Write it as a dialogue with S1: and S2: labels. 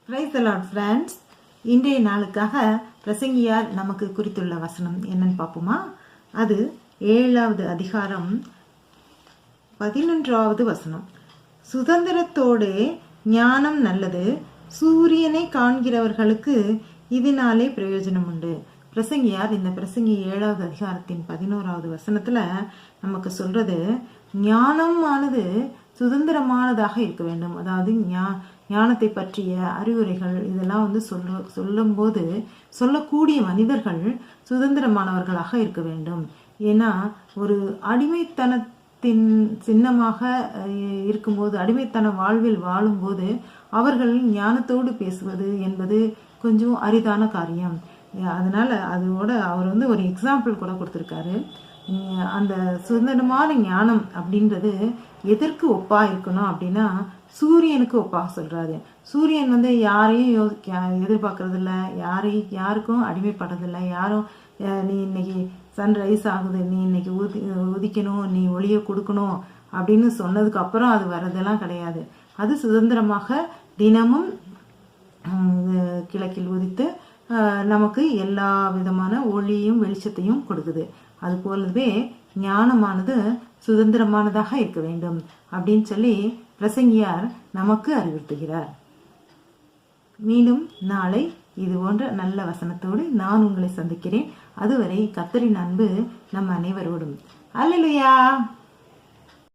S1: Praise the Lord friends. இன்றைய நாளுக்காக பிரசங்கியார் நமக்கு குறித்துள்ள வசனம் என்னன்னு பார்ப்போமா? அது 7வது அதிகாரம் 11வது வசனம். சுதந்திரத்தோடு ஞானம் நல்லது, சூரியனை காண்கிறவர்களுக்கு இதனாலே பிரயோஜனம் உண்டு. பிரசங்கியார் இந்த பிரசங்கி 7வது அதிகாரத்தின் 11வது வசனத்துல நமக்கு சொல்றது, ஞானமானது சுதந்திரமானதாக இருக்க வேண்டும். அதாவது ஞானத்தை பற்றிய அறிவுரைகள் இதெல்லாம் சொல்லும்போது சொல்லக்கூடிய மனிதர்கள் சுதந்திரமானவர்களாக இருக்க வேண்டும். ஏன்னா ஒரு அடிமைத்தனத்தின் சின்னமாக இருக்கும்போது, அடிமைத்தன வாழ்வில் வாழும்போது அவர்கள் ஞானத்தோடு பேசுவது என்பது கொஞ்சம் அரிதான காரியம். அதனால அதோட அவர் ஒரு எக்ஸாம்பிள் கூட கொடுத்துருக்காரு. அந்த சுதந்திரமான ஞானம் அப்படின்றது எதற்கு ஒப்பா இருக்கணும் அப்படின்னா, சூரியனுக்கு ஒப்பாக சொல்றாரு. சூரியன் யாரையும் எதிர்பார்க்கறது இல்லை, யாருக்கும் அடிமைப்படுறதில்லை. யாரும் நீ இன்னைக்கு சன்ரைஸ் ஆகுது, நீ இன்னைக்கு உதிக்கணும், நீ ஒளியை கொடுக்கணும் அப்படின்னு சொன்னதுக்கு அப்புறம் அது வர்றதெல்லாம் கிடையாது. அது சுதந்திரமாக தினமும் கிழக்கில் உதித்து நமக்கு எல்லா விதமான ஒளியும் வெளிச்சத்தையும் கொடுக்குது. அது போலவே ஞானமானது சுதந்திரமானதாக இருக்க வேண்டும் அப்படின்னு சொல்லி பிரசங்கியார் நமக்கு அறிவுறுத்துகிறார். மீண்டும் நாளை இது போன்ற நல்ல வசனத்தோடு நான் உங்களை சந்திக்கிறேன். அதுவரை கர்த்தரின் அன்பு நம் அனைவரோடும். அல்லேலூயா.